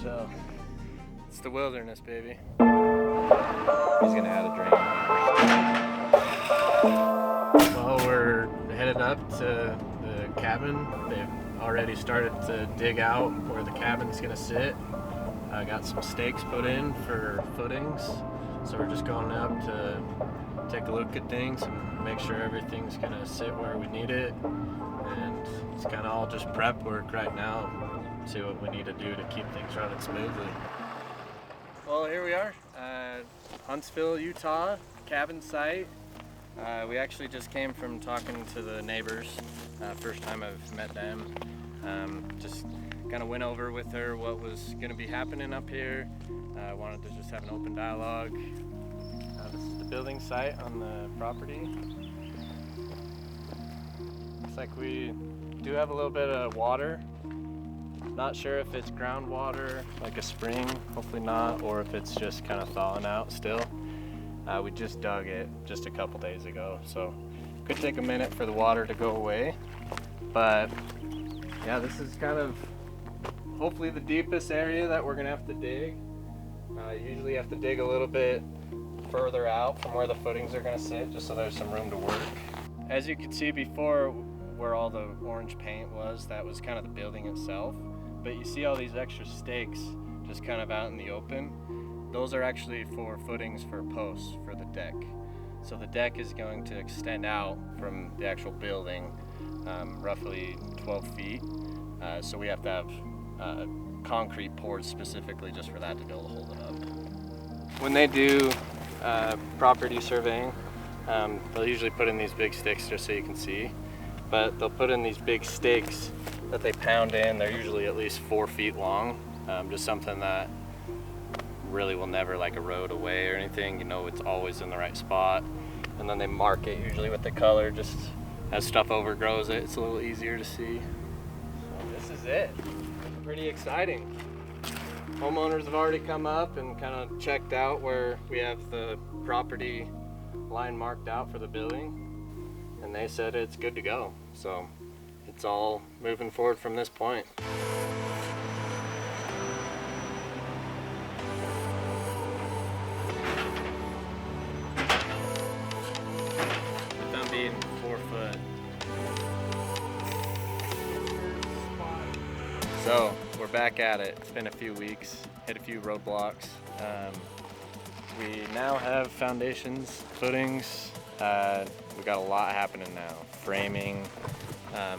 tell. It's the wilderness, baby. He's gonna add a drain. Well, we're headed up to the cabin. They've already started to dig out where the cabin's gonna sit. I got some stakes put in for footings, so we're just going up to take a look at things and make sure everything's gonna sit where we need it. And it's kind of all just prep work right now. See what we need to do to keep things running smoothly. Well, here we are, Huntsville, Utah, cabin site. We actually just came from talking to the neighbors. First time I've met them. Just kind of went over with her what was going to be happening up here. Wanted to just have an open dialogue. This is the building site on the property. Looks like we do have a little bit of water. Not sure if it's groundwater, like a spring, hopefully not, or if it's just kind of thawing out still. We just dug it just a couple days ago, so could take a minute for the water to go away. But yeah, this is kind of hopefully the deepest area that we're gonna have to dig. Usually have to dig a little bit further out from where the footings are gonna sit, just so there's some room to work. As you could see before, where all the orange paint was, that was kind of the building itself. But you see all these extra stakes just kind of out in the open. Those are actually for footings for posts for the deck. So the deck is going to extend out from the actual building roughly 12 feet. So we have to have concrete poured specifically just for that to be able to hold it up. When they do property surveying, they'll usually put in these big sticks just so you can see. But they'll put in these big stakes that they pound in. They're usually at least 4 feet long. Just something that really will never like erode away or anything. You know, it's always in the right spot. And then they mark it usually with the color, just as stuff overgrows it, it's a little easier to see. So this is it. Pretty exciting. Homeowners have already come up and kind of checked out where we have the property line marked out for the building. And they said it's good to go. So it's all moving forward from this point. With them being 4 foot. So we're back at it. It's been a few weeks, hit a few roadblocks. We now have foundations, footings. We got a lot happening now. Framing,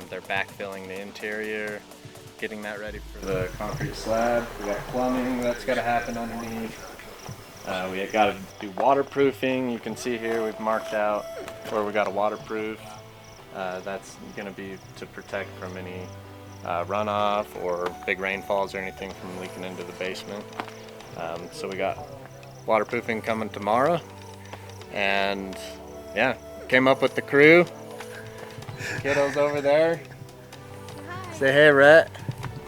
they're backfilling the interior, getting that ready for the concrete slab. We got plumbing that's got to happen underneath. We got to do waterproofing. You can see here we've marked out where we got to waterproof. That's going to be to protect from any runoff or big rainfalls or anything from leaking into the basement. So we got waterproofing coming tomorrow, and yeah, came up with the crew. Kiddo's over there. Hi. Say hey, Rhett.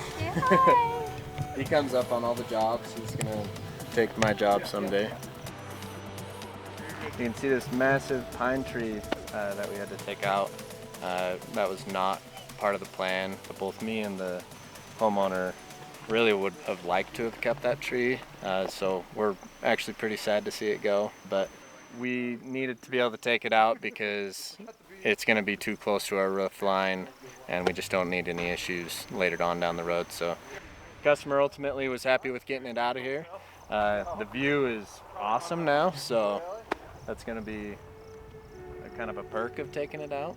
Say hi. He comes up on all the jobs. He's gonna take my job someday. You can see this massive pine tree that we had to take out. That was not part of the plan. But both me and the homeowner really would have liked to have kept that tree. So we're actually pretty sad to see it go. But we needed to be able to take it out because it's going to be too close to our roof line, and we just don't need any issues later on down the road. So customer ultimately was happy with getting it out of here. The view is awesome now, so that's going to be a kind of a perk of taking it out.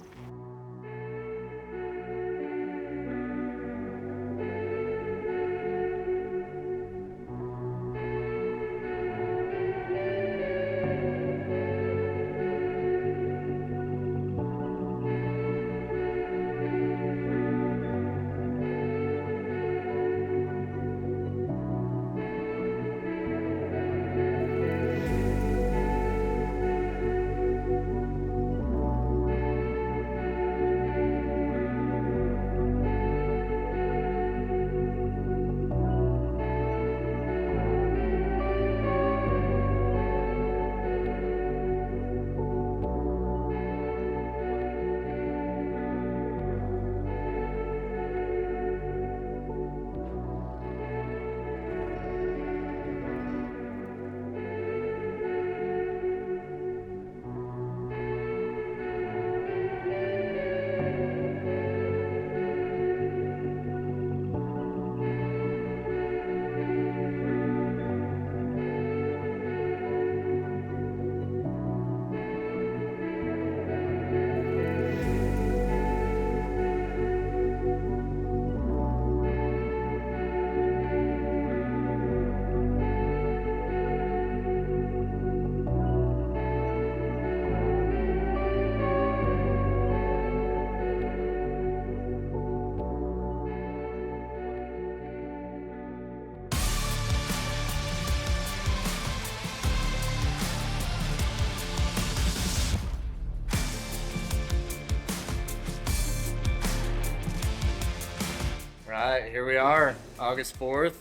Alright, here we are, August 4th,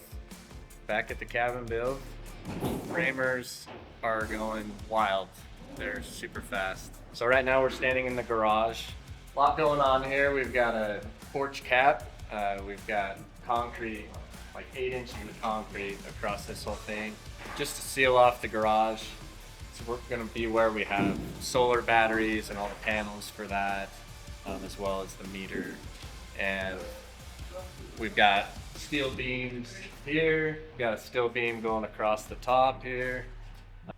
back at the cabin build. Framers are going wild. They're super fast. So right now we're standing in the garage. A lot going on here. We've got a porch cap. We've got concrete, like 8 inches of concrete across this whole thing, just to seal off the garage. So we're gonna be where we have solar batteries and all the panels for that, as well as the meter. And we've got steel beams here. We've got a steel beam going across the top here.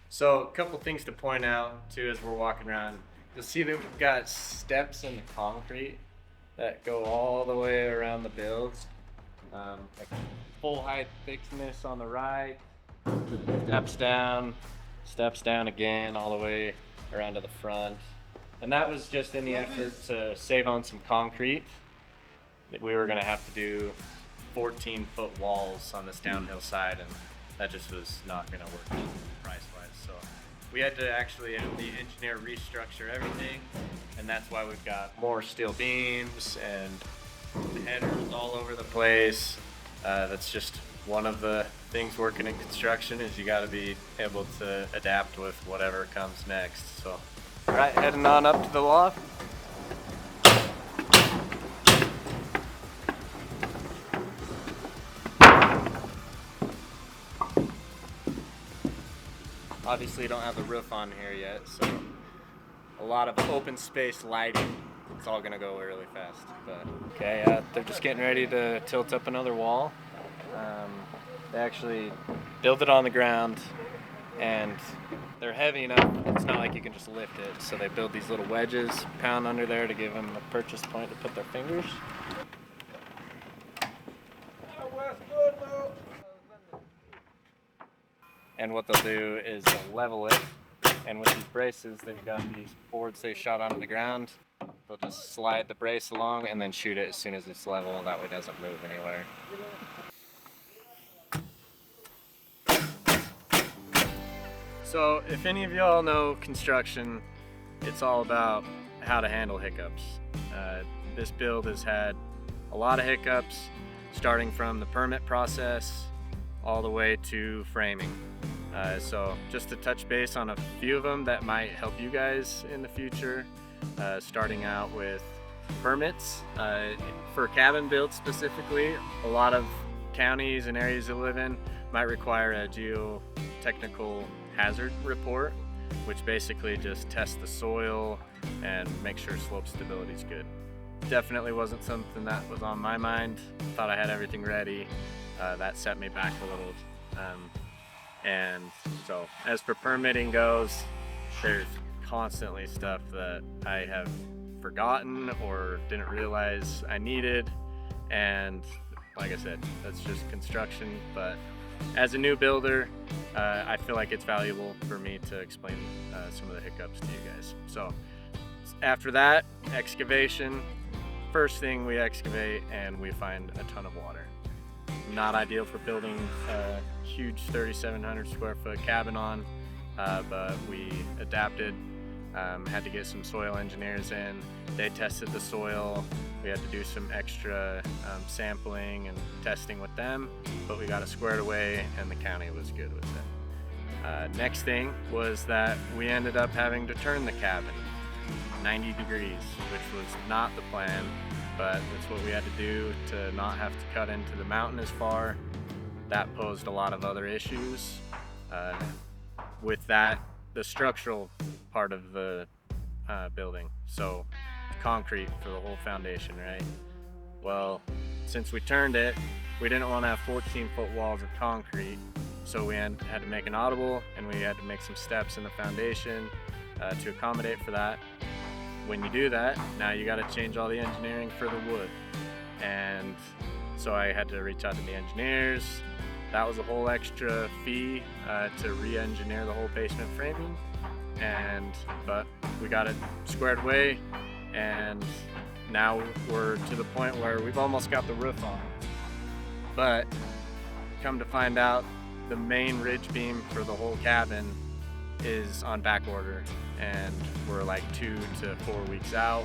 So a couple things to point out too as we're walking around. You'll see that we've got steps in the concrete that go all the way around the build. Like full height thickness on the right, steps down again all the way around to the front. And that was just in the effort to save on some concrete. We were gonna have to do 14-foot walls on this downhill side, and that just was not gonna work price-wise. So we had to actually have the engineer restructure everything, and that's why we've got more steel beams and headers all over the place. That's just one of the things working in construction, is you gotta be able to adapt with whatever comes next. So, all right, heading on up to the loft. Obviously don't have the roof on here yet, so a lot of open space lighting. It's all gonna go really fast. But okay, they're just getting ready to tilt up another wall. They actually build it on the ground, and they're heavy enough, it's not like you can just lift it. So they build these little wedges, pound under there to give them a purchase point to put their fingers. And what they'll do is they'll level it, and with these braces, they've got these boards they shot onto the ground. They'll just slide the brace along and then shoot it as soon as it's level, that way it doesn't move anywhere. So if any of y'all know construction, it's all about how to handle hiccups. This build has had a lot of hiccups, starting from the permit process all the way to framing. So just to touch base on a few of them that might help you guys in the future, starting out with permits. For cabin builds specifically, a lot of counties and areas you live in might require a geotechnical hazard report, which basically just tests the soil and makes sure slope stability is good. Definitely wasn't something that was on my mind. Thought I had everything ready. That set me back a little. And so as for permitting goes, there's constantly stuff that I have forgotten or didn't realize I needed. And like I said, that's just construction. But as a new builder, I feel like it's valuable for me to explain some of the hiccups to you guys. So after that, excavation. First thing, we excavate and we find a ton of water. Not ideal for building a huge 3,700 square foot cabin on, but we adapted. Had to get some soil engineers in. They tested the soil. We had to do some extra sampling and testing with them, but we got it squared away and the county was good with it. Next thing was that we ended up having to turn the cabin 90 degrees, which was not the plan, but that's what we had to do to not have to cut into the mountain as far. That posed a lot of other issues. With that, the structural part of the building, so concrete for the whole foundation, right? Well, since we turned it, we didn't want to have 14-foot walls of concrete, so we had to make an audible, and we had to make some steps in the foundation to accommodate for that. When you do that, now you got to change all the engineering for the wood, and so I had to reach out to the engineers. That was a whole extra fee to re-engineer the whole basement framing, but we got it squared away, and now we're to the point where we've almost got the roof on. But come to find out, the main ridge beam for the whole cabin is on back order, and we're like 2 to 4 weeks out.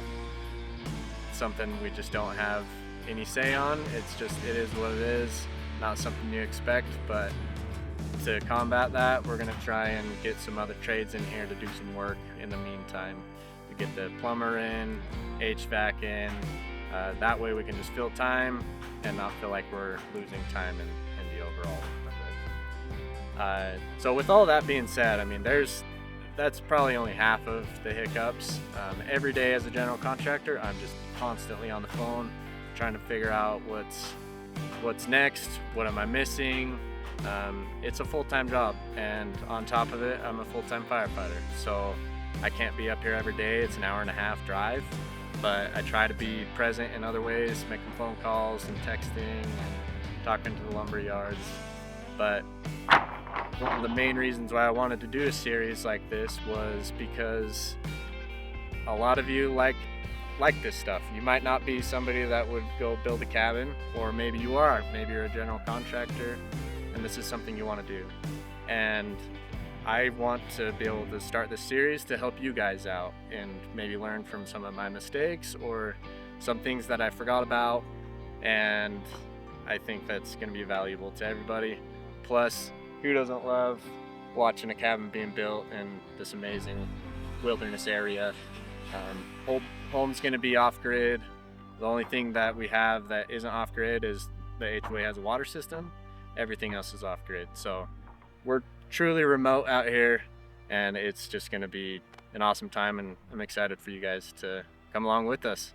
Something we just don't have any say on. It's just, it is what it is. Not something you expect, but to combat that, we're gonna try and get some other trades in here to do some work in the meantime. To get the plumber in, HVAC in, that way we can just fill time and not feel like we're losing time in the overall. So with all that being said, I mean, that's probably only half of the hiccups. Every day as a general contractor, I'm just constantly on the phone trying to figure out what's next, what am I missing. It's a full-time job, and on top of it, I'm a full-time firefighter. So I can't be up here every day. It's an hour-and-a-half drive, but I try to be present in other ways, making phone calls and texting and talking to the lumber yards. But one of the main reasons why I wanted to do a series like this was because a lot of you like this stuff. You might not be somebody that would go build a cabin, or maybe you are. Maybe you're a general contractor and this is something you want to do. And I want to be able to start this series to help you guys out and maybe learn from some of my mistakes or some things that I forgot about. And I think that's going to be valuable to everybody. Plus, who doesn't love watching a cabin being built in this amazing wilderness area? Home's going to be off-grid. The only thing that we have that isn't off-grid is the HOA has a water system. Everything else is off-grid. So we're truly remote out here, and it's just going to be an awesome time, and I'm excited for you guys to come along with us.